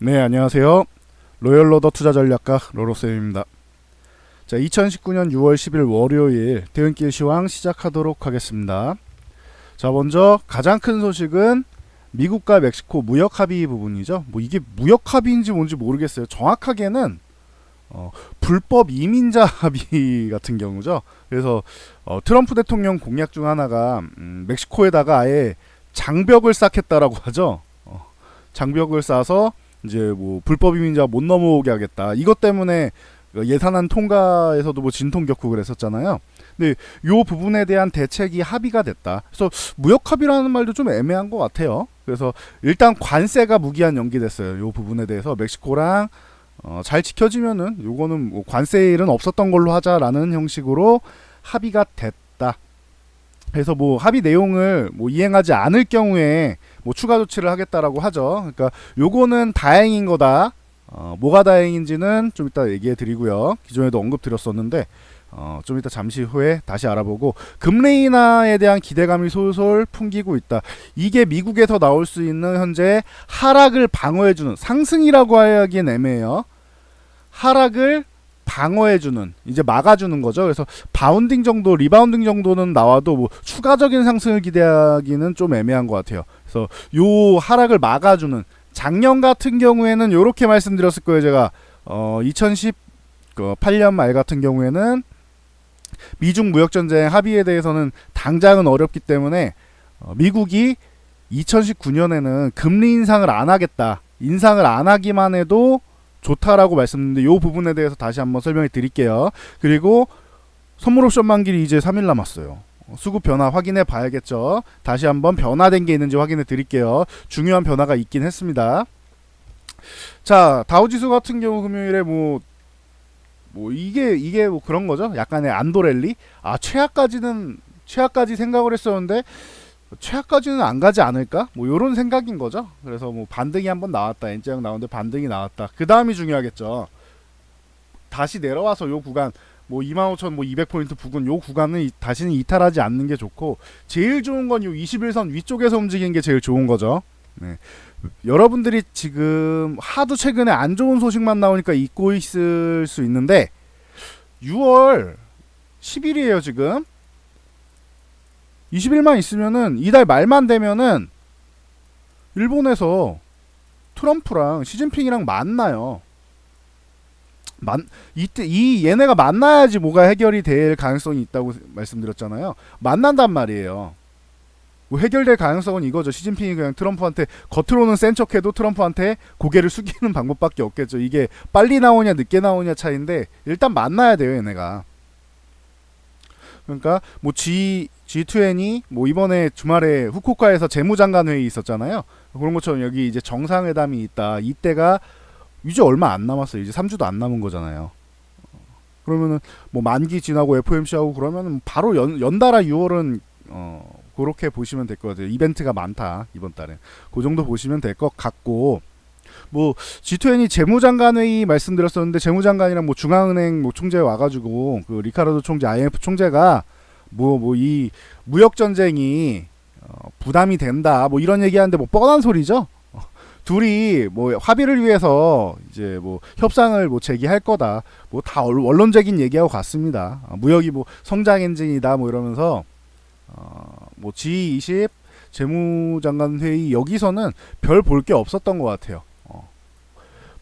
네, 안녕하세요. 로열로더 투자전략가 로로쌤입니다. 자, 2019년 6월 10일 월요일 퇴근길 시황 시작하도록 하겠습니다. 자, 먼저 가장 큰 소식은 미국과 멕시코 무역 합의 부분이죠. 뭐 이게 무역 합의인지 뭔지 모르겠어요. 정확하게는 불법 이민자 합의 같은 경우죠. 그래서 트럼프 대통령 공약 중 하나가 멕시코에다가 아예 장벽을 쌓겠다라고 하죠. 장벽을 쌓아서 이제 뭐 불법 이민자 못 넘어오게 하겠다. 이것 때문에 예산안 통과에서도 뭐 진통 겪고 그랬었잖아요. 근데 요 부분에 대한 대책이 합의가 됐다. 그래서 무역 합의라는 말도 좀 애매한 것 같아요. 그래서 일단 관세가 무기한 연기됐어요. 요 부분에 대해서 멕시코랑 잘 지켜지면은 요거는 뭐 관세 일은 없었던 걸로 하자라는 형식으로 합의가 됐다. 그래서 뭐 합의 내용을 뭐 이행하지 않을 경우에 뭐 추가 조치를 하겠다라고 하죠. 그러니까 요거는 다행인 거다. 뭐가 다행인지는 좀 이따 얘기해 드리고요. 기존에도 언급 드렸었는데 좀 이따 잠시 후에 다시 알아보고, 금리 인하에 대한 기대감이 솔솔 풍기고 있다. 이게 미국에서 나올 수 있는 현재 하락을 방어해주는, 상승이라고 하기엔 애매해요. 하락을 방어해주는, 이제 막아주는 거죠. 그래서 바운딩 정도, 리바운딩 정도는 나와도 뭐 추가적인 상승을 기대하기는 좀 애매한 것 같아요. 그래서 요 하락을 막아주는, 작년 같은 경우에는 이렇게 말씀드렸을 거예요. 제가 2018년 말 같은 경우에는 미중 무역전쟁 합의에 대해서는 당장은 어렵기 때문에 미국이 2019년에는 금리 인상을 안 하겠다, 인상을 안 하기만 해도 좋다라고 말씀드렸는데, 이 부분에 대해서 다시 한번 설명해 드릴게요. 그리고 선물 옵션 만기일이 이제 3일 남았어요. 수급 변화 확인해 봐야겠죠. 다시 한번 변화된 게 있는지 확인해 드릴게요. 중요한 변화가 있긴 했습니다. 자, 다우지수 같은 경우 금요일에 뭐 이게 뭐 그런 거죠. 약간의 안도랠리. 최하까지 생각을 했었는데 최하까지는 안 가지 않을까? 뭐 요런 생각인 거죠. 그래서 뭐 반등이 한번 나왔다. N자형 나오는데 반등이 나왔다. 그 다음이 중요하겠죠. 다시 내려와서 요 구간, 뭐 25,000 뭐 200포인트 부근, 요 구간은 다시는 이탈하지 않는 게 좋고, 제일 좋은 건 요 21선 위쪽에서 움직이는 게 제일 좋은 거죠. 네. 여러분들이 지금 하도 최근에 안 좋은 소식만 나오니까 잊고 있을 수 있는데, 6월 10일이에요 지금. 20일만 있으면은, 이달 말만 되면은 일본에서 트럼프랑 시진핑이랑 만나요. 이때 얘네가 만나야지 뭐가 해결이 될 가능성이 있다고 말씀드렸잖아요. 만난단 말이에요. 뭐 해결될 가능성은 이거죠. 시진핑이 그냥 트럼프한테, 겉으로는 센 척해도 트럼프한테 고개를 숙이는 방법밖에 없겠죠. 이게 빨리 나오냐 늦게 나오냐 차이인데, 일단 만나야 돼요 얘네가. 그러니까 뭐 G20, 뭐 이번에 주말에 후쿠오카에서 재무장관 회의 있었잖아요. 그런 것처럼 여기 이제 정상회담이 있다. 이때가 이제 얼마 안 남았어요. 이제 3주도 안 남은 거잖아요. 그러면은 뭐 만기 지나고 FOMC 하고 그러면은 바로 연달아 6월은 그렇게 보시면 될 것 같아요. 이벤트가 많다 이번 달에. 그 정도 보시면 될 것 같고, 뭐 G20 재무장관 회의 말씀드렸었는데, 재무장관이랑 뭐 중앙은행 뭐 총재 와가지고 그 리카르도 총재, IMF 총재가 뭐 이 무역 전쟁이 부담이 된다 뭐 이런 얘기하는데, 뭐 뻔한 소리죠. 둘이 뭐 합의를 위해서 이제 뭐 협상을 뭐 제기할 거다, 뭐 다 원론적인 얘기하고 갔습니다. 무역이 뭐 성장 엔진이다 뭐 이러면서 뭐 G20 재무장관 회의 여기서는 별 볼 게 없었던 것 같아요.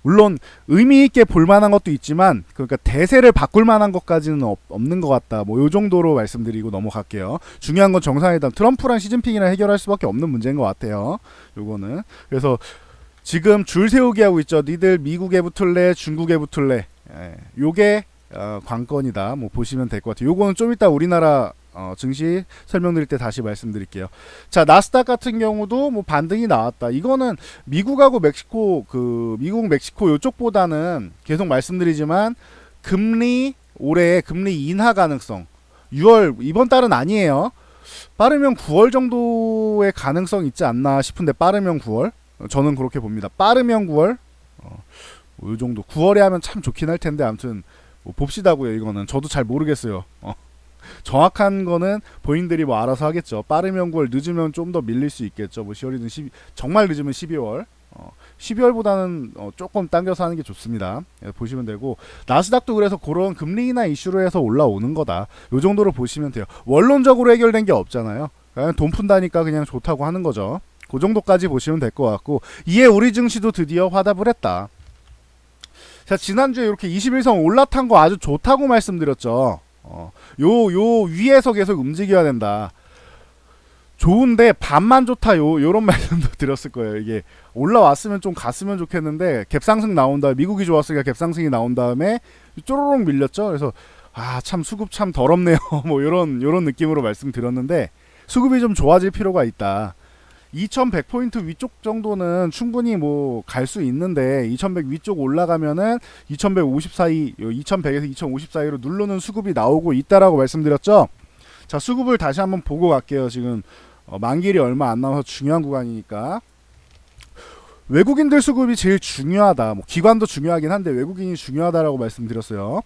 물론 의미 있게 볼 만한 것도 있지만, 그러니까 대세를 바꿀 만한 것까지는 없는 것 같다. 뭐 요 정도로 말씀드리고 넘어갈게요. 중요한 건 정상회담, 트럼프랑 시진핑이랑 해결할 수밖에 없는 문제인 것 같아요. 요거는. 그래서 지금 줄 세우기 하고 있죠. 니들 미국에 붙을래, 중국에 붙을래. 요게 관건이다. 뭐 보시면 될 것 같아요. 요거는 좀 이따 우리나라 증시 설명드릴 때 다시 말씀드릴게요. 자, 나스닥 같은 경우도 뭐 반등이 나왔다. 이거는 미국하고 멕시코, 미국 멕시코 요쪽보다는 계속 말씀드리지만, 올해 금리 인하 가능성 6월, 이번 달은 아니에요. 빠르면 9월 정도의 가능성 있지 않나 싶은데, 빠르면 9월, 저는 그렇게 봅니다. 빠르면 9월, 요 정도 9월에 하면 참 좋긴 할 텐데, 아무튼 뭐 봅시다고요. 이거는 저도 잘 모르겠어요. 정확한 거는 본인들이 뭐 알아서 하겠죠. 빠르면 9월, 늦으면 좀 더 밀릴 수 있겠죠. 뭐 10월이든 정말 늦으면 12월. 12월보다는 조금 당겨서 하는 게 좋습니다. 보시면 되고, 나스닥도 그래서 그런 금리 인하 이슈로 해서 올라오는 거다. 요 정도로 보시면 돼요. 원론적으로 해결된 게 없잖아요. 그냥 돈 푼다니까 그냥 좋다고 하는 거죠. 그 정도까지 보시면 될 것 같고, 이에 우리 증시도 드디어 화답을 했다. 자, 지난주에 이렇게 21선 올라탄 거 아주 좋다고 말씀드렸죠. 요 위에서 계속 움직여야 된다. 좋은데 반만 좋다, 요런 말씀도 드렸을 거예요. 이게 올라왔으면 좀 갔으면 좋겠는데 갭상승 나온 다음에, 미국이 좋았으니까 갭상승이 나온 다음에 쪼로록 밀렸죠. 그래서 참 수급 참 더럽네요. 뭐 요런 느낌으로 말씀드렸는데, 수급이 좀 좋아질 필요가 있다. 2100포인트 위쪽 정도는 충분히 뭐 갈 수 있는데, 2100 위쪽 올라가면은 2150 사이, 2100에서 2050 사이로 누르는 수급이 나오고 있다라고 말씀드렸죠. 자, 수급을 다시 한번 보고 갈게요. 지금 만길이 얼마 안 남아서 중요한 구간이니까. 외국인들 수급이 제일 중요하다. 뭐 기관도 중요하긴 한데 외국인이 중요하다라고 말씀드렸어요.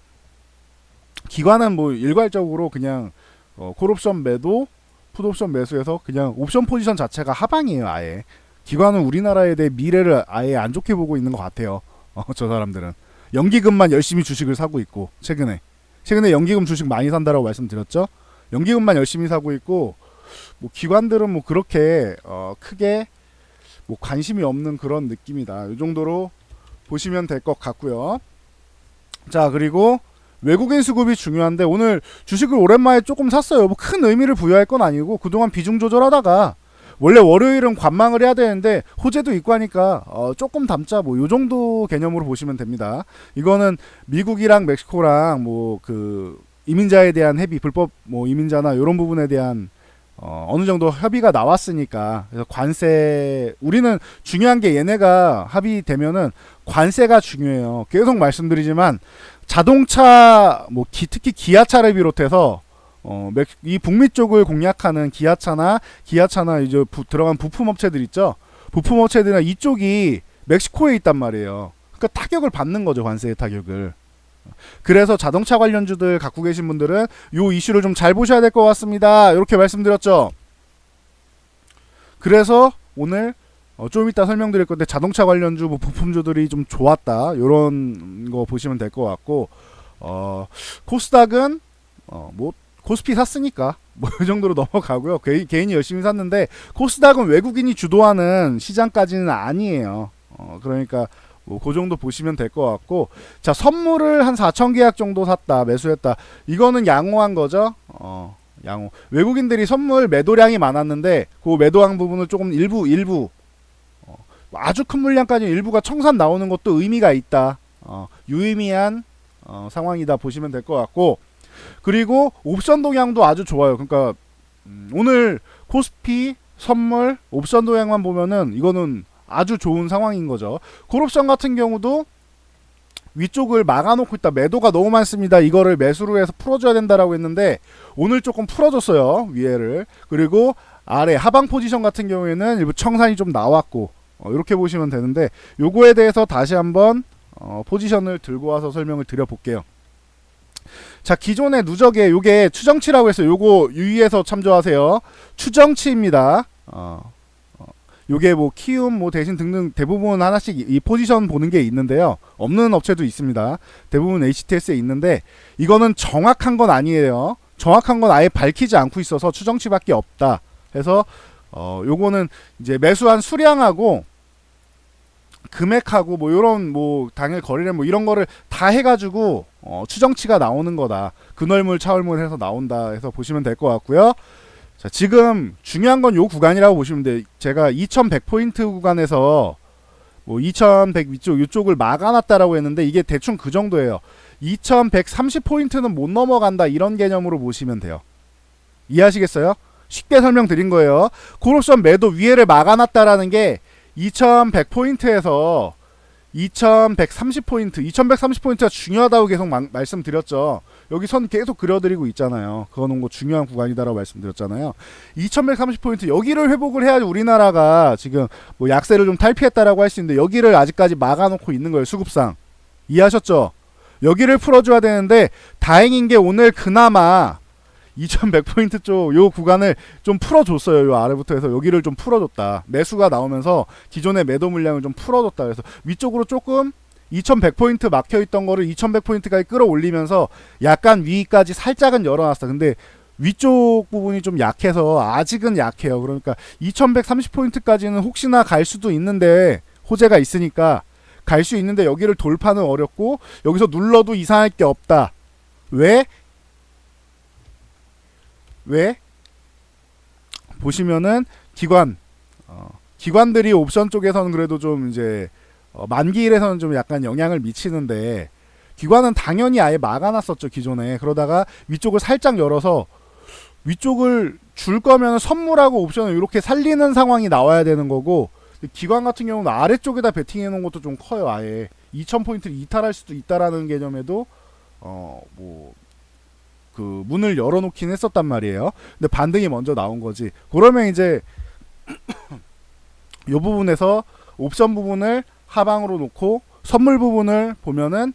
기관은 뭐 일괄적으로 그냥 콜옵션 매도, 풋옵션 매수해서 그냥 옵션 포지션 자체가 하방이에요. 아예 기관은 우리나라에 대해 미래를 아예 안 좋게 보고 있는 것 같아요. 저 사람들은 연기금만 열심히 주식을 사고 있고, 최근에 연기금 주식 많이 산다라고 말씀드렸죠. 연기금만 열심히 사고 있고, 뭐 기관들은 뭐 그렇게 크게 뭐 관심이 없는 그런 느낌이다. 이 정도로 보시면 될 것 같고요. 자, 그리고 외국인 수급이 중요한데, 오늘 주식을 오랜만에 조금 샀어요. 뭐 큰 의미를 부여할 건 아니고, 그동안 비중 조절하다가 원래 월요일은 관망을 해야 되는데 호재도 있고 하니까 조금 담자, 뭐 요 정도 개념으로 보시면 됩니다. 이거는 미국이랑 멕시코랑 뭐 그 이민자에 대한 협의, 불법 뭐 이민자나 이런 부분에 대한 어느 정도 협의가 나왔으니까, 그래서 관세, 우리는 중요한 게 얘네가 합의되면은 관세가 중요해요. 계속 말씀드리지만 자동차, 뭐 특히 기아차를 비롯해서 이 북미 쪽을 공략하는 기아차나 이제 들어간 부품 업체들 있죠. 부품 업체들이나 이쪽이 멕시코에 있단 말이에요. 그러니까 타격을 받는 거죠, 관세의 타격을. 그래서 자동차 관련주들 갖고 계신 분들은 요 이슈를 좀 잘 보셔야 될 것 같습니다. 이렇게 말씀드렸죠. 그래서 오늘 좀 이따 설명드릴 건데, 자동차 관련주, 뭐 부품주들이 좀 좋았다, 요런 거 보시면 될 것 같고, 코스닥은 뭐 코스피 샀으니까 뭐 이 정도로 넘어가고요. 개인이 열심히 샀는데, 코스닥은 외국인이 주도하는 시장까지는 아니에요. 그러니까 뭐 그 정도 보시면 될 것 같고, 자, 선물을 한 4천 계약 정도 샀다, 매수했다. 이거는 양호한 거죠. 양호. 외국인들이 선물 매도량이 많았는데 그 매도한 부분을 조금 일부 아주 큰 물량까지 일부가 청산 나오는 것도 의미가 있다. 유의미한 상황이다 보시면 될 것 같고, 그리고 옵션 동향도 아주 좋아요. 그러니까 오늘 코스피 선물 옵션 동향만 보면은 이거는 아주 좋은 상황인 거죠. 콜옵션 같은 경우도 위쪽을 막아놓고 있다, 매도가 너무 많습니다, 이거를 매수로 해서 풀어줘야 된다라고 했는데 오늘 조금 풀어줬어요, 위에를. 그리고 아래 하방 포지션 같은 경우에는 일부 청산이 좀 나왔고, 이렇게 보시면 되는데, 요거에 대해서 다시 한번 포지션을 들고 와서 설명을 드려볼게요. 자, 기존의 누적에 요게 추정치라고 해서 요거 유의해서 참조하세요. 추정치입니다. 요게 뭐 키움 뭐 대신 등등 대부분 하나씩 이 포지션 보는 게 있는데요. 없는 업체도 있습니다. 대부분 HTS에 있는데, 이거는 정확한 건 아니에요. 정확한 건 아예 밝히지 않고 있어서 추정치밖에 없다 해서 요거는 이제 매수한 수량하고 금액하고 뭐 요런 뭐 당일 거래량 뭐 이런 거를 다 해가지고 추정치가 나오는 거다. 근월물 차월물 해서 나온다 해서 보시면 될 것 같고요. 자, 지금 중요한 건 요 구간이라고 보시면 돼요. 제가 2100포인트 구간에서 뭐 2100 위쪽 이쪽을 막아놨다라고 했는데, 이게 대충 그 정도예요. 2130포인트는 못 넘어간다, 이런 개념으로 보시면 돼요. 이해하시겠어요? 쉽게 설명드린 거예요. 콜옵션 매도 위에를 막아놨다라는 게 2100포인트에서 2130포인트, 2130포인트가 중요하다고 계속 말씀드렸죠. 여기 선 계속 그려드리고 있잖아요. 그거는 뭐 중요한 구간이다라고 말씀드렸잖아요. 2130포인트 여기를 회복을 해야지 우리나라가 지금 뭐 약세를 좀 탈피했다라고 할 수 있는데, 여기를 아직까지 막아놓고 있는 거예요, 수급상. 이해하셨죠? 여기를 풀어줘야 되는데, 다행인 게 오늘 그나마 2100포인트 쪽 요 구간을 좀 풀어줬어요. 요 아래부터 해서 여기를 좀 풀어줬다. 매수가 나오면서 기존의 매도 물량을 좀 풀어줬다. 그래서 위쪽으로 조금 2100포인트 막혀있던 거를 2100포인트까지 끌어올리면서 약간 위까지 살짝은 열어놨어. 근데 위쪽 부분이 좀 약해서 아직은 약해요. 그러니까 2130포인트까지는 혹시나 갈 수도 있는데 호재가 있으니까 갈 수 있는데 여기를 돌파는 어렵고 여기서 눌러도 이상할 게 없다. 왜? 보시면은 기관들이 옵션 쪽에서는 그래도 좀 이제 만기일에서는 좀 약간 영향을 미치는데 기관은 당연히 아예 막아놨었죠 기존에. 그러다가 위쪽을 살짝 열어서 위쪽을 줄 거면 선물하고 옵션을 이렇게 살리는 상황이 나와야 되는 거고, 기관 같은 경우는 아래쪽에다 베팅해 놓은 것도 좀 커요. 아예 2000포인트를 이탈할 수도 있다라는 개념에도 그 문을 열어놓긴 했었단 말이에요. 근데 반등이 먼저 나온 거지. 그러면 이제 이 부분에서 옵션 부분을 하방으로 놓고 선물 부분을 보면은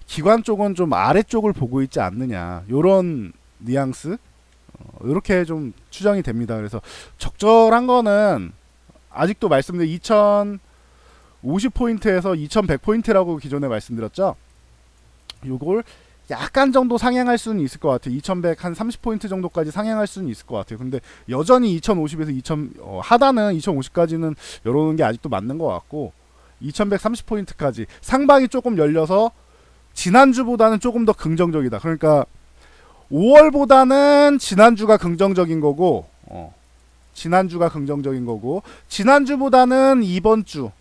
기관 쪽은 좀 아래쪽을 보고 있지 않느냐, 요런 뉘앙스, 이렇게 좀 추정이 됩니다. 그래서 적절한 거는 아직도 말씀드린 2050포인트에서 2100포인트라고 기존에 말씀드렸죠. 요걸 약간 정도 상향할 수는 있을 것 같아요. 2100 한 30포인트 정도까지 상향할 수는 있을 것 같아요. 근데 여전히 2050에서 2000 하단은 2050까지는 열어놓는 게 아직도 맞는 것 같고, 2130포인트까지 상방이 조금 열려서 지난주보다는 조금 더 긍정적이다. 그러니까 5월보다는 지난주가 긍정적인 거고, 지난주보다는 이번주라고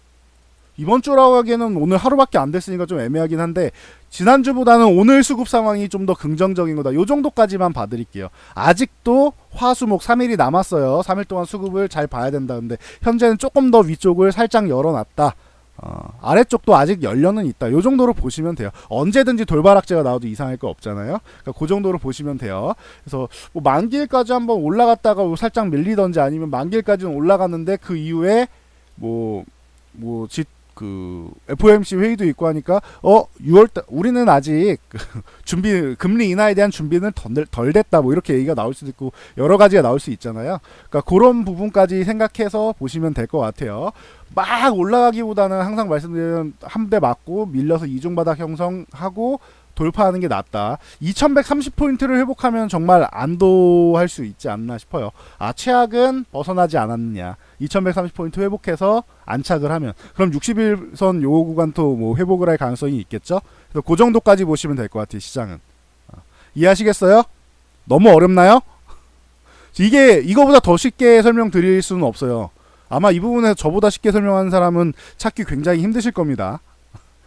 하기에는 오늘 하루밖에 안 됐으니까 좀 애매하긴 한데, 지난주보다는 오늘 수급 상황이 좀 더 긍정적인 거다. 요 정도까지만 봐드릴게요. 아직도 화수목 3일이 남았어요. 3일 동안 수급을 잘 봐야 된다는데 현재는 조금 더 위쪽을 살짝 열어놨다. 아래쪽도 아직 열려는 있다. 요 정도로 보시면 돼요. 언제든지 돌바락제가 나와도 이상할 거 없잖아요. 그러니까 그 정도로 보시면 돼요. 그래서 뭐 만기일까지 한번 올라갔다가 살짝 밀리던지, 아니면 만기일까지는 올라갔는데 그 이후에 그 FOMC 회의도 있고 하니까 6월달 우리는 아직 금리 인하에 대한 준비는 덜 됐다, 뭐 이렇게 얘기가 나올 수도 있고 여러 가지가 나올 수 있잖아요. 그러니까 그런 부분까지 생각해서 보시면 될 것 같아요. 막 올라가기보다는 항상 말씀드리는 한 대 맞고 밀려서 이중바닥 형성하고 돌파하는 게 낫다. 2130포인트를 회복하면 정말 안도할 수 있지 않나 싶어요. 최악은 벗어나지 않았느냐. 2130포인트 회복해서 안착을 하면 그럼 60일선 요 구간도 뭐 회복을 할 가능성이 있겠죠. 그래서 그 정도까지 보시면 될 것 같아요. 시장은 이해하시겠어요? 너무 어렵나요? 이거보다 더 쉽게 설명드릴 수는 없어요. 아마 이 부분에서 저보다 쉽게 설명하는 사람은 찾기 굉장히 힘드실 겁니다.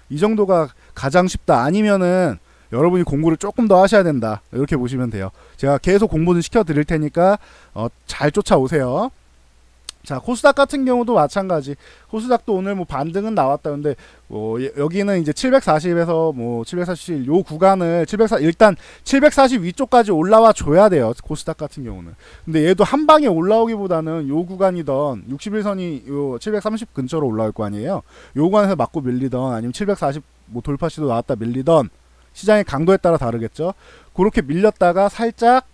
이 정도가 가장 쉽다, 아니면은 여러분이 공부를 조금 더 하셔야 된다, 이렇게 보시면 돼요. 제가 계속 공부는 시켜드릴 테니까 잘 쫓아오세요. 자, 코스닥 같은 경우도 마찬가지. 코스닥도 오늘 뭐 반등은 나왔다. 근데 여기는 이제 740에서 747 요 구간을 일단 740 위쪽까지 올라와 줘야 돼요. 코스닥 같은 경우는. 근데 얘도 한 방에 올라오기보다는 요 구간이던 61선이 요 730 근처로 올라올 거 아니에요. 요 구간에서 맞고 밀리던, 아니면 740 돌파 시도 나왔다 밀리던, 시장의 강도에 따라 다르겠죠. 그렇게 밀렸다가 살짝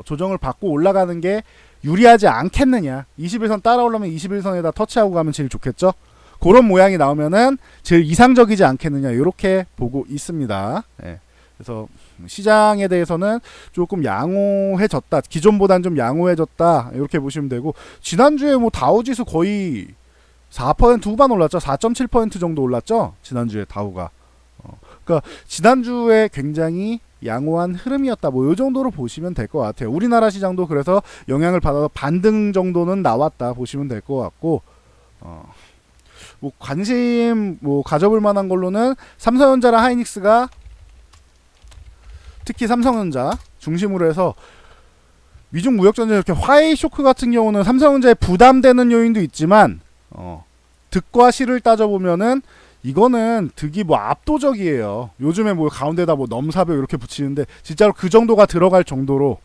조정을 받고 올라가는 게 유리하지 않겠느냐. 21선 따라오려면 21선에다 터치하고 가면 제일 좋겠죠. 그런 모양이 나오면은 제일 이상적이지 않겠느냐, 이렇게 보고 있습니다. 예. 그래서 시장에 대해서는 조금 양호해졌다, 기존보다는 좀 양호해졌다, 이렇게 보시면 되고, 지난주에 뭐 다우지수 거의 4% 후반 올랐죠. 4.7% 정도 올랐죠, 지난주에 다우가. 그러니까 지난주에 굉장히 양호한 흐름이었다, 뭐 요 정도로 보시면 될 것 같아요. 우리나라 시장도 그래서 영향을 받아서 반등 정도는 나왔다 보시면 될 것 같고, 뭐 관심 가져볼 만한 걸로는 삼성전자랑 하이닉스가, 특히 삼성전자 중심으로 해서 미중 무역 전쟁 이렇게 화해 쇼크 같은 경우는 삼성전자에 부담되는 요인도 있지만, 득과 실을 따져보면은 이거는 득이 압도적이에요. 요즘에 가운데다 넘사벽 이렇게 붙이는데 진짜로 그 정도가 들어갈 정도로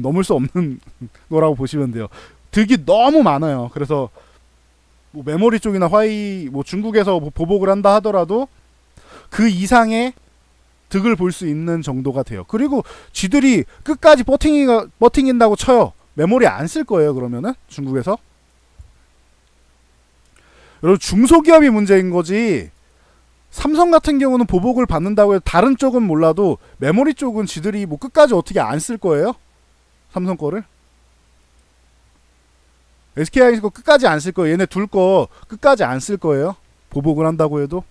넘을 수 없는 거라고 보시면 돼요. 득이 너무 많아요. 그래서 메모리 쪽이나 중국에서 보복을 한다 하더라도 그 이상의 득을 볼 수 있는 정도가 돼요. 그리고 쥐들이 끝까지 버팅인다고 쳐요. 메모리 안 쓸 거예요. 그러면은 중국에서. 여러분 중소기업이 문제인 거지. 삼성 같은 경우는 보복을 받는다고 해서 다른 쪽은 몰라도 메모리 쪽은 쥐들이 뭐 끝까지 어떻게 안 쓸 거예요? 삼성 거를. SK하이닉스 거 끝까지 안 쓸 거예요. 얘네 둘 거 끝까지 안 쓸 거예요. 보복을 한다고 해도.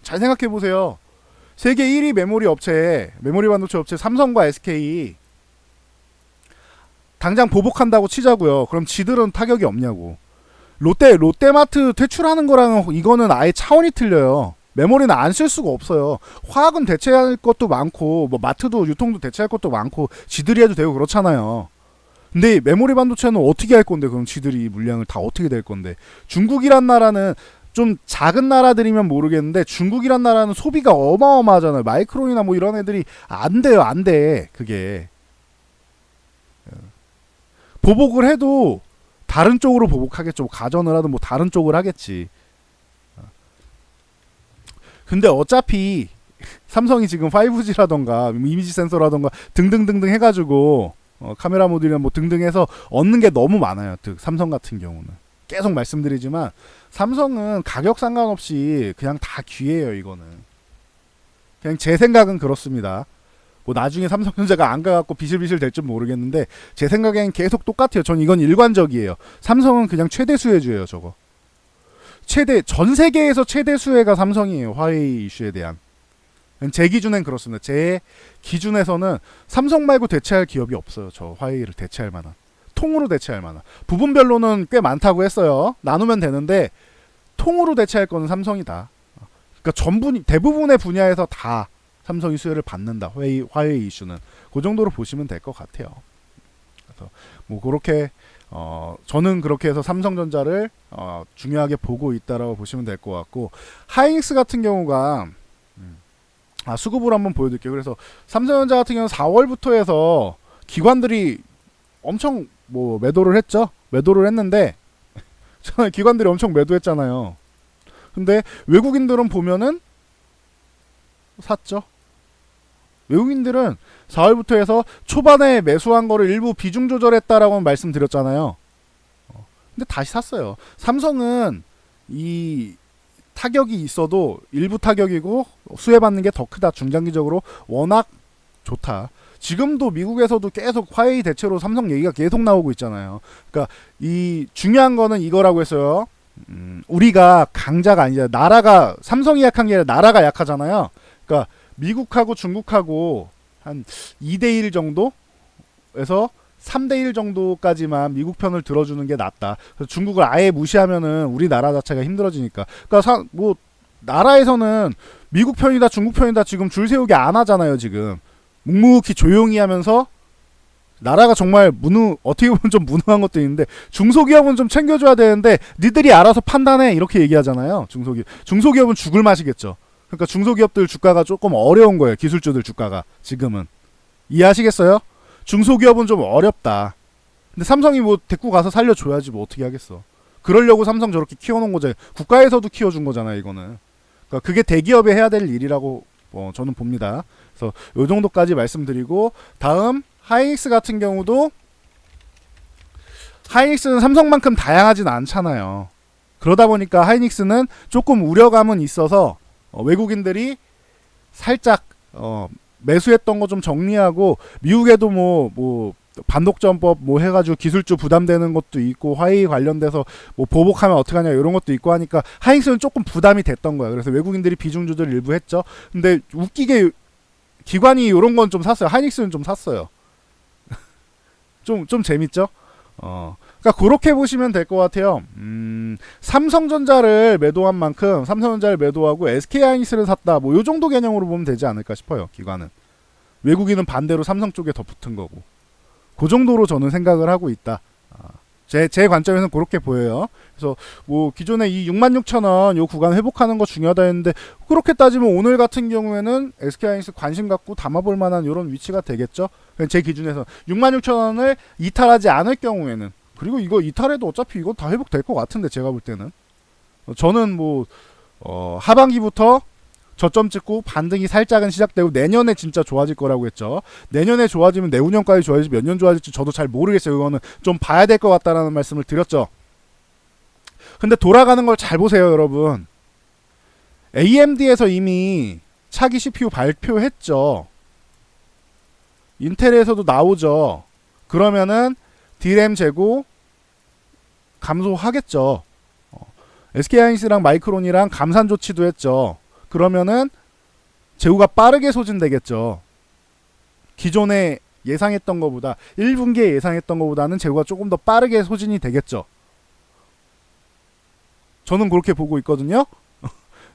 잘 생각해 보세요. 세계 1위 메모리 업체, 메모리 반도체 업체 삼성과 SK 당장 보복한다고 치자고요. 그럼 지들은 타격이 없냐고. 롯데마트 퇴출하는 거랑은 이거는 아예 차원이 틀려요. 메모리는 안 쓸 수가 없어요. 화학은 대체할 것도 많고 뭐 마트도 유통도 대체할 것도 많고 지들이 해도 되고 그렇잖아요. 근데 메모리 반도체는 어떻게 할 건데 그럼 지들이 물량을 다 어떻게 될 건데. 중국이란 나라는 좀 작은 나라들이면 모르겠는데 중국이란 나라는 소비가 어마어마하잖아요. 마이크론이나 뭐 이런 애들이 안 돼요. 안 돼. 그게. 보복을 해도 다른 쪽으로 보복하겠죠. 뭐 가전을 하든 뭐 다른 쪽을 하겠지. 근데 어차피 삼성이 지금 5G라던가 이미지 센서라던가 등등등등 해가지고 카메라 모듈이나 뭐 등등 해서 얻는 게 너무 많아요. 삼성 같은 경우는. 계속 말씀드리지만 삼성은 가격 상관없이 그냥 다 귀해요. 이거는. 그냥 제 생각은 그렇습니다. 뭐 나중에 삼성전자가 안 가갖고 비실비실 될지 모르겠는데 제 생각엔 계속 똑같아요. 전 이건 일관적이에요. 삼성은 그냥 최대 수혜주예요. 저거. 전 세계에서 최대 수혜가 삼성이에요. 화웨이 이슈에 대한. 제 기준엔 그렇습니다. 제 기준에서는 삼성 말고 대체할 기업이 없어요. 저 화웨이를 대체할 만한. 통으로 대체할 만한. 부분별로는 꽤 많다고 했어요. 나누면 되는데 통으로 대체할 거는 삼성이다. 그러니까 대부분의 분야에서 다 삼성이 수혜를 받는다. 화웨이 이슈는. 그 정도로 보시면 될 것 같아요. 그래서 뭐 그렇게 저는 그렇게 해서 삼성전자를 중요하게 보고 있다라고 보시면 될 것 같고, 하이닉스 같은 경우가 수급을 한번 보여드릴게요. 그래서 삼성전자 같은 경우는 4월부터 해서 기관들이 엄청 뭐 매도를 했죠. 매도를 했는데 기관들이 엄청 매도했잖아요. 근데 외국인들은 보면은 샀죠. 외국인들은 4월부터 해서 초반에 매수한 거를 일부 비중 조절했다라고 말씀드렸잖아요. 근데 다시 샀어요. 삼성은 이 타격이 있어도 일부 타격이고 수혜받는 게 더 크다. 중장기적으로 워낙 좋다. 지금도 미국에서도 계속 화웨이 대체로 삼성 얘기가 계속 나오고 있잖아요. 그러니까 이 중요한 거는 이거라고 했어요. 우리가 강자가 아니잖아요. 나라가 삼성이 약한 게 아니라 나라가 약하잖아요. 그러니까 미국하고 중국하고 한 2대1 정도에서 3대1 정도까지만 미국 편을 들어주는 게 낫다. 그래서 중국을 아예 무시하면은 우리나라 자체가 힘들어지니까. 그러니까 뭐 나라에서는 미국 편이다 중국 편이다 지금 줄 세우기 안 하잖아요. 지금 묵묵히 조용히 하면서 나라가 정말 어떻게 보면 좀 무능한 것도 있는데 중소기업은 좀 챙겨줘야 되는데 니들이 알아서 판단해 이렇게 얘기하잖아요. 중소기업은 죽을 맛이겠죠. 그러니까 중소기업들 주가가 조금 어려운 거예요. 기술주들 주가가 지금은. 이해하시겠어요? 중소기업은 좀 어렵다. 근데 삼성이 뭐 데리고 가서 살려줘야지 뭐 어떻게 하겠어. 그러려고 삼성 저렇게 키워놓은 거잖아요. 국가에서도 키워준 거잖아요. 이거는. 그러니까 그게 대기업에 해야 될 일이라고 저는 봅니다. 그래서 요 정도까지 말씀드리고, 다음 하이닉스 같은 경우도 하이닉스는 삼성만큼 다양하진 않잖아요. 그러다 보니까 하이닉스는 조금 우려감은 있어서 외국인들이 살짝 매수했던 거 좀 정리하고, 미국에도 뭐 반독점법 뭐 해가지고 기술주 부담되는 것도 있고 화웨이 관련돼서 뭐 보복하면 어떡하냐 이런 것도 있고 하니까 하이닉스는 조금 부담이 됐던 거야. 그래서 외국인들이 비중 조절 일부 했죠. 근데 웃기게 기관이 이런 건 좀 샀어요. 하이닉스는 좀 샀어요. 좀 재밌죠? 그러니까 그렇게 보시면 될 것 같아요. 삼성전자를 매도한 만큼 삼성전자를 매도하고 SK하이닉스를 샀다. 뭐 요 정도 개념으로 보면 되지 않을까 싶어요. 기관은. 외국인은 반대로 삼성 쪽에 더 붙은 거고. 그 정도로 저는 생각을 하고 있다. 제 관점에서는 그렇게 보여요. 그래서 뭐 기존에 이 66,000원 요 구간 회복하는 거 중요하다 했는데, 그렇게 따지면 오늘 같은 경우에는 SK하이닉스 관심 갖고 담아볼 만한 이런 위치가 되겠죠. 제 기준에서 66,000원을 이탈하지 않을 경우에는, 그리고 이거 이탈해도 어차피 이건 다 회복될 것 같은데 제가 볼 때는 저는 뭐 하반기부터 저점 찍고 반등이 살짝은 시작되고 내년에 진짜 좋아질 거라고 했죠. 내년에 좋아지면 내후년까지 좋아질지 몇 년 좋아질지 저도 잘 모르겠어요. 이거는 좀 봐야 될 것 같다라는 말씀을 드렸죠. 근데 돌아가는 걸 잘 보세요, 여러분. AMD에서 이미 차기 CPU 발표했죠. 인텔에서도 나오죠. 그러면은 D램 재고 감소하겠죠. SK하이닉스랑 마이크론이랑 감산 조치도 했죠. 그러면은 재고가 빠르게 소진되겠죠. 기존에 예상했던 것보다 1분기에 예상했던 것보다는 재고가 조금 더 빠르게 소진이 되겠죠. 저는 그렇게 보고 있거든요.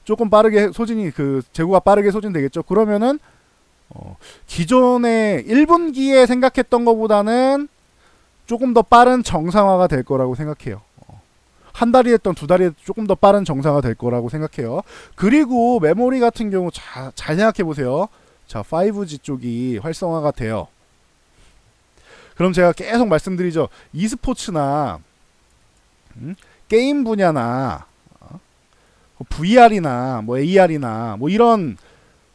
조금 빠르게 소진이 재고가 빠르게 소진되겠죠. 그러면은 기존에 1분기에 생각했던 것보다는 조금 더 빠른 정상화가 될 거라고 생각해요. 한 달이 됐던 두 달이 됐던 조금 더 빠른 정상화가 될 거라고 생각해요. 그리고 메모리 같은 경우 잘 생각해 보세요. 자, 5G 쪽이 활성화가 돼요. 그럼 제가 계속 말씀드리죠. e스포츠나 게임 분야나 VR이나 뭐 AR이나 뭐 이런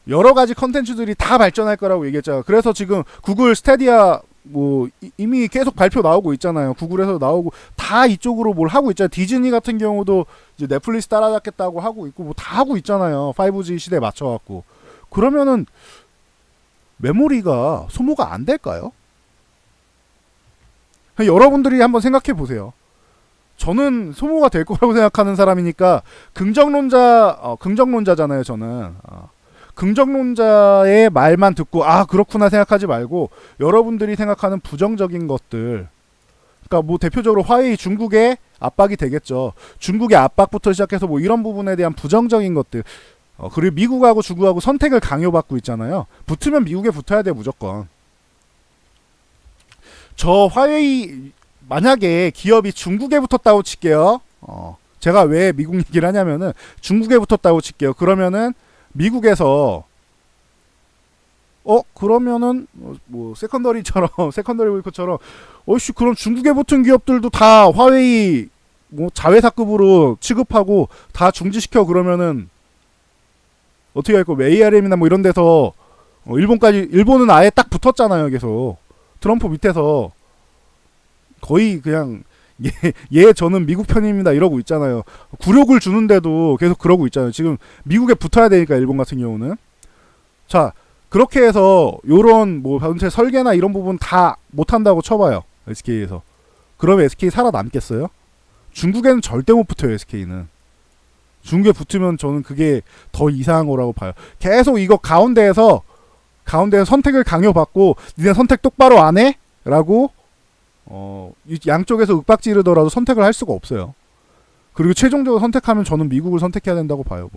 여러 가지 컨텐츠들이 다 발전할 거라고 얘기했죠. 그래서 지금 구글 스테디아 뭐 이미 계속 발표 나오고 있잖아요. 구글에서 나오고 다 이쪽으로 뭘 하고 있잖아요. 디즈니 같은 경우도 이제 넷플릭스 따라잡겠다고 하고 있고 뭐 다 하고 있잖아요. 5G 시대에 맞춰갖고. 그러면은 메모리가 소모가 안 될까요? 여러분들이 한번 생각해 보세요. 저는 소모가 될 거라고 생각하는 사람이니까 긍정론자잖아요. 저는 긍정론자의 말만 듣고 그렇구나 생각하지 말고 여러분들이 생각하는 부정적인 것들, 그러니까 뭐 대표적으로 화웨이 중국의 압박이 되겠죠. 중국의 압박부터 시작해서 뭐 이런 부분에 대한 부정적인 것들, 그리고 미국하고 중국하고 선택을 강요받고 있잖아요. 붙으면 미국에 붙어야 돼 무조건. 저 화웨이 만약에 기업이 중국에 붙었다고 칠게요. 제가 왜 미국 얘기를 하냐면은 중국에 붙었다고 칠게요. 그러면은 미국에서 그러면은 뭐 세컨더리처럼 세컨더리 보이콧처럼 그럼 중국에 붙은 기업들도 다 화웨이 뭐 자회사급으로 취급하고 다 중지시켜. 그러면은 어떻게 할 거예요? ARM이나 뭐 이런 데서 일본은 아예 딱 붙었잖아요. 계속 트럼프 밑에서 거의 그냥 저는 미국 편입니다 이러고 있잖아요. 굴욕을 주는데도 계속 그러고 있잖아요. 지금 미국에 붙어야 되니까 일본 같은 경우는. 자, 그렇게 해서 요런 뭐 전체 설계나 이런 부분 다 못한다고 쳐봐요. SK에서. 그러면 SK 살아남겠어요? 중국에는 절대 못 붙어요. SK는. 중국에 붙으면 저는 그게 더 이상한 거라고 봐요. 계속 이거 가운데에서 선택을 강요받고 니네 선택 똑바로 안 해? 라고 양쪽에서 윽박지르더라도 선택을 할 수가 없어요. 그리고 최종적으로 선택하면 저는 미국을 선택해야 된다고 봐요.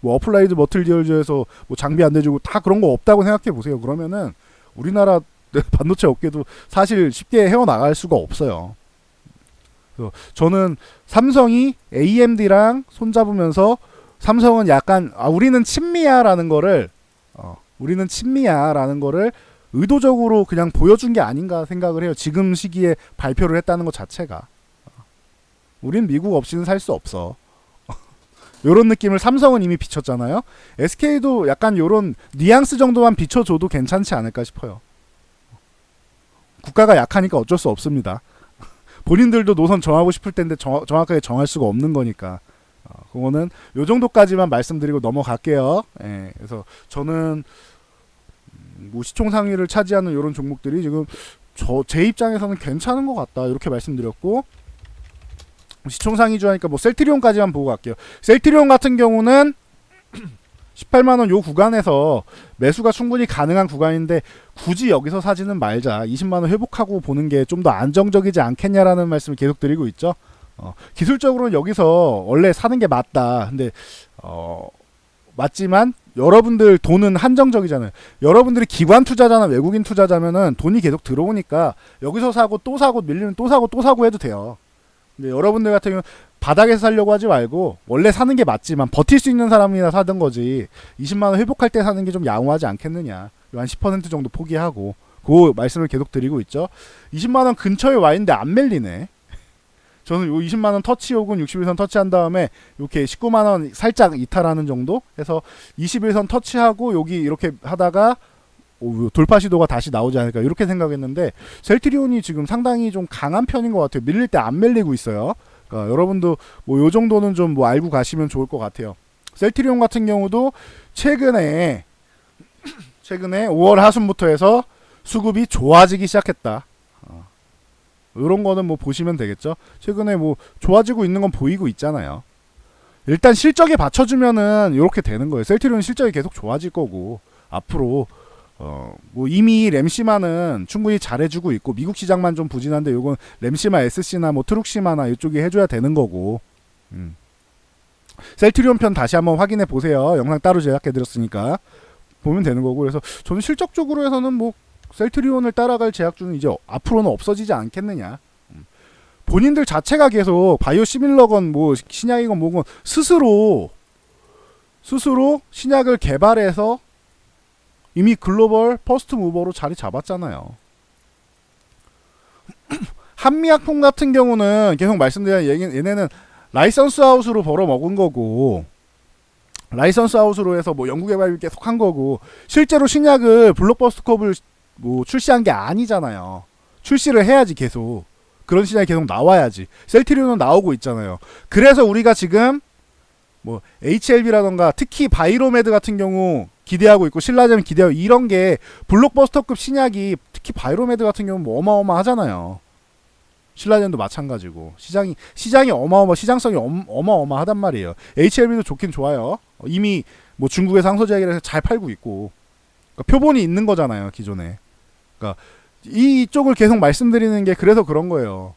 뭐 어플라이드 머틀리얼즈에서 뭐 장비 안 대주고 다 그런 거 없다고 생각해 보세요. 그러면은 우리나라 반도체 업계도 사실 쉽게 헤어나갈 수가 없어요. 그래서 저는 삼성이 AMD랑 손잡으면서 삼성은 약간 우리는 친미야라는 거를 의도적으로 그냥 보여준 게 아닌가 생각을 해요. 지금 시기에 발표를 했다는 것 자체가. 우린 미국 없이는 살 수 없어. 요런 느낌을 삼성은 이미 비췄잖아요. SK도 약간 요런 뉘앙스 정도만 비춰줘도 괜찮지 않을까 싶어요. 국가가 약하니까 어쩔 수 없습니다. 본인들도 노선 정하고 싶을 텐데 정확하게 정할 수가 없는 거니까. 그거는 요 정도까지만 말씀드리고 넘어갈게요. 그래서 저는 뭐 시총 상위를 차지하는 이런 종목들이 지금 제 입장에서는 괜찮은 것 같다 이렇게 말씀드렸고, 시총 상위주 하니까 뭐 셀트리온까지만 보고 갈게요. 셀트리온 같은 경우는 18만원 요 구간에서 매수가 충분히 가능한 구간인데 굳이 여기서 사지는 말자. 20만원 회복하고 보는 게 좀 더 안정적이지 않겠냐라는 말씀을 계속 드리고 있죠. 기술적으로는 여기서 원래 사는 게 맞다. 근데 맞지만 여러분들 돈은 한정적이잖아요. 여러분들이 기관 투자자나 외국인 투자자면은 돈이 계속 들어오니까 여기서 사고 또 사고 밀리면 또 사고 또 사고 해도 돼요. 근데 여러분들 같은 경우는 바닥에서 살려고 하지 말고 원래 사는 게 맞지만 버틸 수 있는 사람이나 사던 거지 20만원 회복할 때 사는 게 좀 양호하지 않겠느냐. 한 10% 정도 포기하고 그 말씀을 계속 드리고 있죠. 20만원 근처에 와 있는데 안 밀리네. 저는 요 20만원 터치 혹은 61선 터치한 다음에 이렇게 19만원 살짝 이탈하는 정도 해서 21선 터치하고 여기 이렇게 하다가 돌파 시도가 다시 나오지 않을까 이렇게 생각했는데 셀트리온이 지금 상당히 좀 강한 편인 것 같아요. 밀릴 때 안 밀리고 있어요. 그러니까 여러분도 뭐 요 정도는 좀 뭐 알고 가시면 좋을 것 같아요. 셀트리온 같은 경우도 최근에 5월 하순부터 해서 수급이 좋아지기 시작했다. 이런 거는 뭐 보시면 되겠죠. 최근에 뭐 좋아지고 있는 건 보이고 있잖아요. 일단 실적에 받쳐주면은 이렇게 되는 거예요. 셀트리온 실적이 계속 좋아질 거고 앞으로 뭐 이미 램시마는 충분히 잘해주고 있고 미국 시장만 좀 부진한데 요건 램시마 SC나 뭐 트룩시마나 이쪽이 해줘야 되는 거고. 셀트리온 편 다시 한번 확인해 보세요. 영상 따로 제작해 드렸으니까 보면 되는 거고. 그래서 저는 실적적으로 해서는 뭐 셀트리온을 따라갈 제약주는 이제 앞으로는 없어지지 않겠느냐. 본인들 자체가 계속 바이오시밀러건 뭐 신약이건 뭐건 스스로 신약을 개발해서 이미 글로벌 퍼스트 무버로 자리 잡았잖아요. 한미약품 같은 경우는 계속 말씀드린 얘네는 라이선스 아웃으로 벌어먹은 거고 라이선스 아웃으로 해서 뭐 연구개발 계속 한 거고 실제로 신약을 블록버스터컵을 뭐 출시한 게 아니잖아요. 출시를 해야지 계속 그런 신약이 계속 나와야지. 셀트리온은 나오고 있잖아요. 그래서 우리가 지금 뭐 HLB라던가 특히 바이로메드 같은 경우 기대하고 있고 신라젠 기대하고 이런 게 블록버스터급 신약이 특히 바이로메드 같은 경우 뭐 어마어마하잖아요. 신라젠도 마찬가지고 시장이 시장성이 어마어마하단 말이에요. HLB도 좋긴 좋아요. 이미 뭐 중국에서 항소제약이라서 잘 팔고 있고 그러니까 표본이 있는 거잖아요 기존에. 그러니까 이쪽을 계속 말씀드리는 게 그래서 그런 거예요.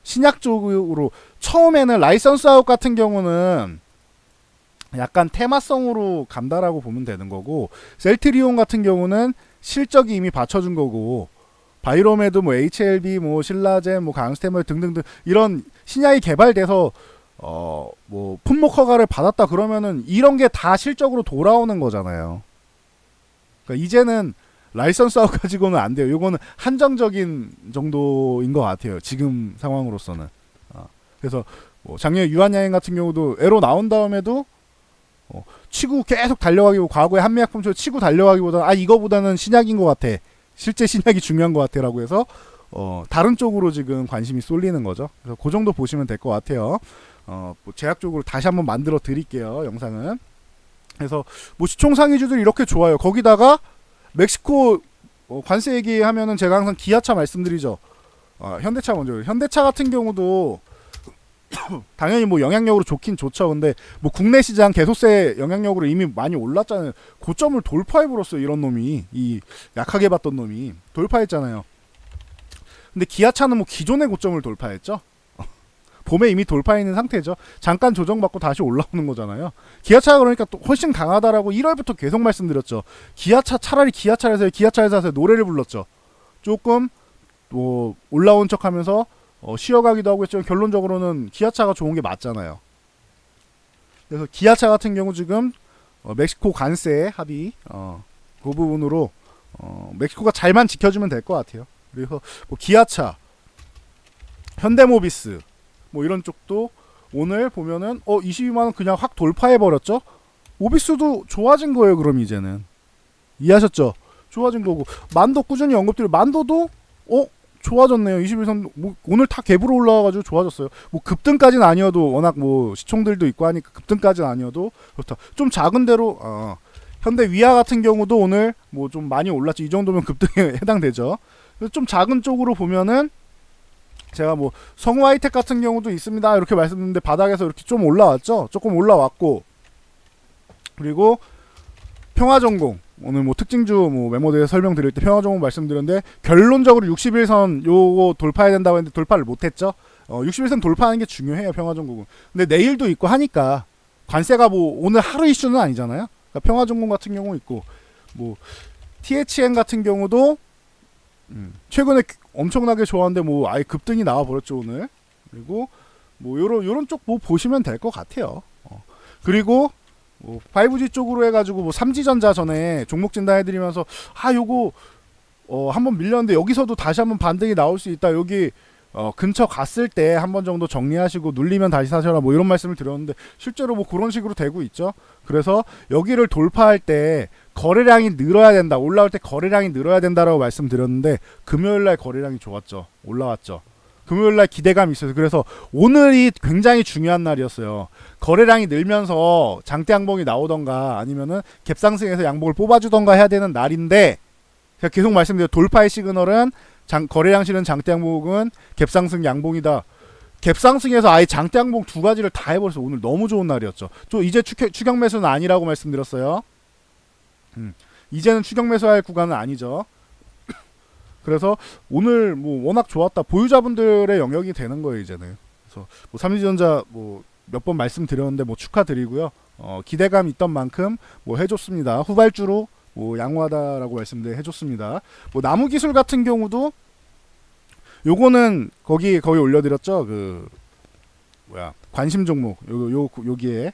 신약 쪽으로 처음에는 라이선스 아웃 같은 경우는 약간 테마성으로 간다라고 보면 되는 거고 셀트리온 같은 경우는 실적이 이미 받쳐준 거고 바이로메드 뭐 HLB 뭐 신라젠 뭐 강스테멀 등등등 이런 신약이 개발돼서 뭐 품목 허가를 받았다 그러면은 이런 게 다 실적으로 돌아오는 거잖아요. 그러니까 이제는 라이선스 아웃 가지고는 안 돼요. 요거는 한정적인 정도인 것 같아요. 지금 상황으로서는. 그래서 뭐 작년 유한양행 같은 경우도 애로 나온 다음에도 치고 계속 달려가기고 과거에 한미약품처럼 치고 달려가기보다는 이거보다는 신약인 것 같아. 실제 신약이 중요한 것 같아라고 해서 다른 쪽으로 지금 관심이 쏠리는 거죠. 그래서 그 정도 보시면 될 것 같아요. 뭐 제약적으로 다시 한번 만들어 드릴게요. 영상은. 그래서 뭐 시총상위주들 이렇게 좋아요. 거기다가 멕시코 관세 얘기하면은 제가 항상 기아차 말씀드리죠. 현대차 먼저. 현대차 같은 경우도 당연히 뭐 영향력으로 좋긴 좋죠. 근데 뭐 국내 시장 개소세 영향력으로 이미 많이 올랐잖아요. 고점을 돌파해버렸어요. 이런 놈이 이 약하게 봤던 놈이 돌파했잖아요. 근데 기아차는 뭐 기존의 고점을 돌파했죠. 봄에 이미 돌파해 있는 상태죠. 잠깐 조정받고 다시 올라오는 거잖아요. 기아차가 그러니까 또 훨씬 강하다라고 1월부터 계속 말씀드렸죠. 기아차 차라리 기아차에서 노래를 불렀죠. 조금 뭐 올라온 척하면서 쉬어가기도 하고 했지만 결론적으로는 기아차가 좋은 게 맞잖아요. 그래서 기아차 같은 경우 지금 멕시코 관세 합의 그 부분으로 멕시코가 잘만 지켜주면 될 것 같아요. 그래서 뭐 기아차, 현대모비스 뭐 이런 쪽도 오늘 보면은 22만원 그냥 확 돌파해버렸죠. 모비스도 좋아진 거예요. 그럼 이제는 이해하셨죠? 좋아진 거고 만도 꾸준히 언급드려 만도도 좋아졌네요. 21선 뭐 오늘 다 갭으로 올라와가지고 좋아졌어요. 뭐 급등까지는 아니어도 워낙 뭐 시총들도 있고 하니까 급등까지는 아니어도 그렇다. 좀 작은 데로 현대 위아 같은 경우도 오늘 뭐 좀 많이 올랐죠. 이 정도면 급등에 해당되죠. 그래서 좀 작은 쪽으로 보면은 제가 뭐 성우 하이텍 같은 경우도 있습니다. 이렇게 말씀드렸는데 바닥에서 이렇게 좀 올라왔죠. 조금 올라왔고 그리고 평화전공 오늘 뭐 특징주 뭐 메모대에 설명드릴 때 평화전공 말씀드렸는데 결론적으로 61선 요거 돌파해야 된다고 했는데 돌파를 못했죠. 61선 돌파하는 게 중요해요. 평화전공은. 근데 내일도 있고 하니까 관세가 뭐 오늘 하루 이슈는 아니잖아요. 그러니까 평화전공 같은 경우 있고 뭐 THN 같은 경우도 최근에 엄청나게 좋았는데 뭐 아예 급등이 나와 버렸죠 오늘. 그리고 뭐 요런 쪽 뭐 보시면 될 것 같아요. 그리고 뭐 5G 쪽으로 해가지고 뭐 삼지전자 전에 종목 진단해드리면서 요거 한번 밀렸는데 여기서도 다시 한번 반등이 나올 수 있다. 여기 근처 갔을 때 한 번 정도 정리하시고 눌리면 다시 사셔라 뭐 이런 말씀을 드렸는데 실제로 뭐 그런 식으로 되고 있죠. 그래서 여기를 돌파할 때 거래량이 늘어야 된다. 올라올 때 거래량이 늘어야 된다라고 말씀드렸는데 금요일날 거래량이 좋았죠. 올라왔죠. 금요일날 기대감이 있어요. 그래서 오늘이 굉장히 중요한 날이었어요. 거래량이 늘면서 장대 양봉이 나오던가 아니면은 갭상승해서 양봉을 뽑아주던가 해야 되는 날인데 제가 계속 말씀드려 돌파의 시그널은 거래량 실은 장대 양봉은 갭상승 양봉이다. 갭상승해서 아예 장대 양봉 두 가지를 다 해버려서 오늘 너무 좋은 날이었죠. 저 이제 추격 매수는 아니라고 말씀드렸어요. 이제는 추격 매수할 구간은 아니죠. 그래서 오늘 뭐 워낙 좋았다. 보유자분들의 영역이 되는 거예요 이제는. 그래서 뭐 삼성전자 뭐 몇 번 말씀드렸는데 뭐 축하드리고요. 기대감 있던 만큼 뭐 해줬습니다. 후발주로 뭐 양호하다라고 해줬습니다. 뭐 나무기술 같은 경우도 요거는 거기 올려드렸죠. 그 뭐야 관심 종목 여기에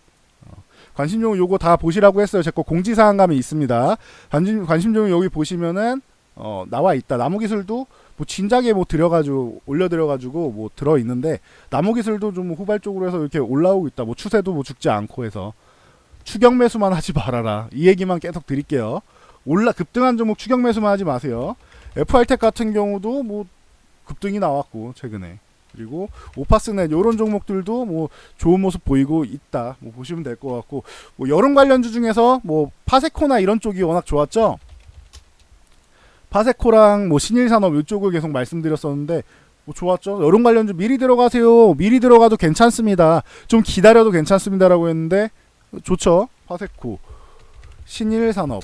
관심 종목 요거 다 보시라고 했어요. 제 거 공지사항 가면 있습니다. 관심 종목 여기 보시면은 나와 있다. 나무기술도 뭐 진작에 뭐 올려드려가지고 뭐 들어 있는데 나무기술도 좀 후발적으로 해서 이렇게 올라오고 있다. 뭐 추세도 뭐 죽지 않고 해서 추격 매수만 하지 말아라. 이 얘기만 계속 드릴게요. 급등한 종목 추격 매수만 하지 마세요. FR텍 같은 경우도 뭐 급등이 나왔고 최근에 그리고 오파스넷 이런 종목들도 뭐 좋은 모습 보이고 있다. 뭐 보시면 될 것 같고 뭐 여름 관련주 중에서 뭐 파세코나 이런 쪽이 워낙 좋았죠. 파세코랑 뭐 신일산업 이쪽을 계속 말씀드렸었는데 뭐 좋았죠. 여름 관련주 미리 들어가세요. 미리 들어가도 괜찮습니다. 좀 기다려도 괜찮습니다라고 했는데 좋죠. 파세코, 신일산업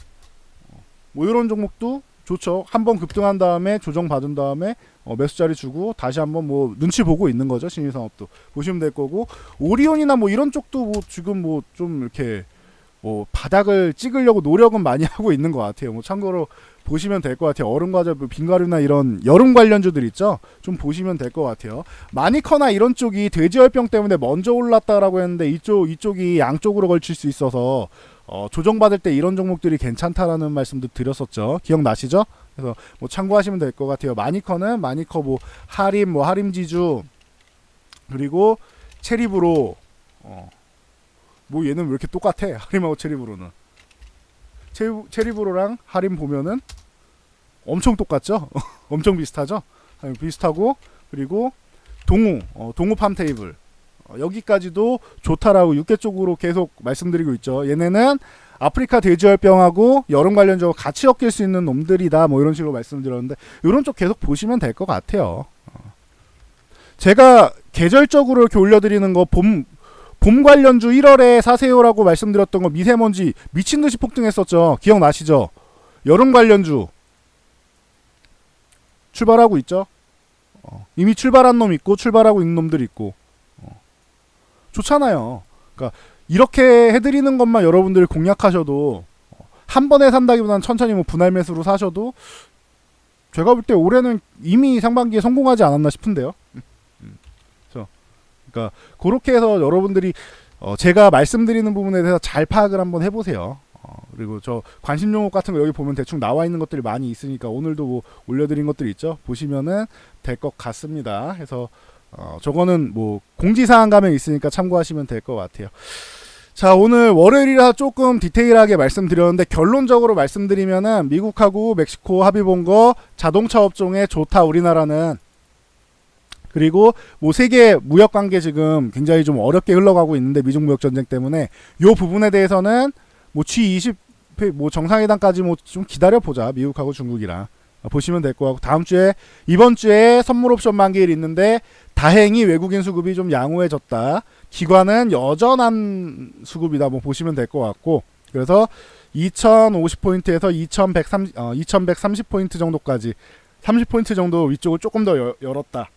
뭐 이런 종목도 좋죠. 한번 급등한 다음에 조정 받은 다음에 매수자리 주고 다시 한번 뭐 눈치 보고 있는 거죠. 신일산업도 보시면 될 거고 오리온이나 뭐 이런 쪽도 뭐 지금 뭐 좀 이렇게 뭐 바닥을 찍으려고 노력은 많이 하고 있는 것 같아요. 뭐 참고로 보시면 될 것 같아요. 얼음과자, 빙가루나 이런 여름 관련주들 있죠. 좀 보시면 될 것 같아요. 마니커나 이런 쪽이 돼지열병 때문에 먼저 올랐다라고 했는데 이쪽이 양쪽으로 걸칠 수 있어서 조정받을 때 이런 종목들이 괜찮다라는 말씀도 드렸었죠. 기억나시죠? 그래서 뭐 참고하시면 될 것 같아요. 마니커는 마니커 뭐 하림지주 그리고 체리브로 뭐 얘는 왜 이렇게 똑같아? 하림하고 체리브로는 체리브로랑 하림 보면은 엄청 똑같죠? 엄청 비슷하죠? 비슷하고 그리고 동우 팜테이블 여기까지도 좋다라고 6개 쪽으로 계속 말씀드리고 있죠. 얘네는 아프리카 돼지열병하고 여름 관련적으로 같이 엮일 수 있는 놈들이다 뭐 이런 식으로 말씀드렸는데 이런 쪽 계속 보시면 될 것 같아요. 제가 계절적으로 이렇게 올려드리는 거 봄 관련주 1월에 사세요라고 말씀드렸던 거 미세먼지 미친듯이 폭등했었죠. 기억나시죠? 여름 관련주 출발하고 있죠. 이미 출발한 놈 있고 출발하고 있는 놈들 있고 좋잖아요. 그러니까 이렇게 해드리는 것만 여러분들이 공략하셔도 한 번에 산다기보다는 천천히 뭐 분할 매수로 사셔도 제가 볼 때 올해는 이미 상반기에 성공하지 않았나 싶은데요. 그러니까 그렇게 해서 여러분들이 제가 말씀드리는 부분에 대해서 잘 파악을 한번 해보세요. 그리고 저 관심 종목 같은 거 여기 보면 대충 나와 있는 것들이 많이 있으니까 오늘도 뭐 올려드린 것들이 있죠. 보시면은 될 것 같습니다. 해서 저거는 뭐 공지사항 가면 있으니까 참고하시면 될 것 같아요. 자, 오늘 월요일이라 조금 디테일하게 말씀드렸는데 결론적으로 말씀드리면은 미국하고 멕시코 합의 본 거 자동차 업종에 좋다 우리나라는. 그리고 뭐 세계 무역 관계 지금 굉장히 좀 어렵게 흘러가고 있는데 미중 무역 전쟁 때문에 요 부분에 대해서는 뭐 G20 뭐 정상회담까지 뭐 좀 기다려 보자. 미국하고 중국이랑 보시면 될 것 같고 이번 주에 선물 옵션 만기일 있는데 다행히 외국인 수급이 좀 양호해졌다. 기관은 여전한 수급이다. 뭐 보시면 될 것 같고 그래서 2050포인트에서 2130포인트 정도까지 30포인트 정도 위쪽을 조금 더 열었다.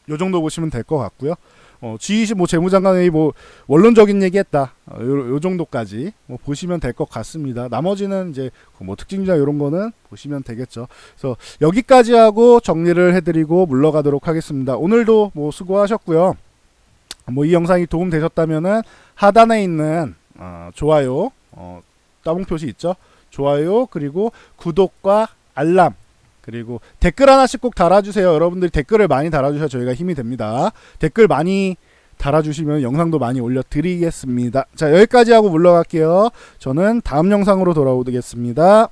요 정도 보시면 될 것 같고요. G20 뭐 재무장관회의 뭐 원론적인 얘기했다. 요 정도까지 뭐 보시면 될 것 같습니다. 나머지는 이제 뭐 특징주나 이런 거는 보시면 되겠죠. 그래서 여기까지 하고 정리를 해드리고 물러가도록 하겠습니다. 오늘도 뭐 수고하셨고요. 뭐 이 영상이 도움 되셨다면은 하단에 있는 좋아요 따봉 표시 있죠. 좋아요 그리고 구독과 알람 그리고 댓글 하나씩 꼭 달아주세요. 여러분들이 댓글을 많이 달아주셔야 저희가 힘이 됩니다. 댓글 많이 달아주시면 영상도 많이 올려드리겠습니다. 자, 여기까지 하고 물러갈게요. 저는 다음 영상으로 돌아오겠습니다.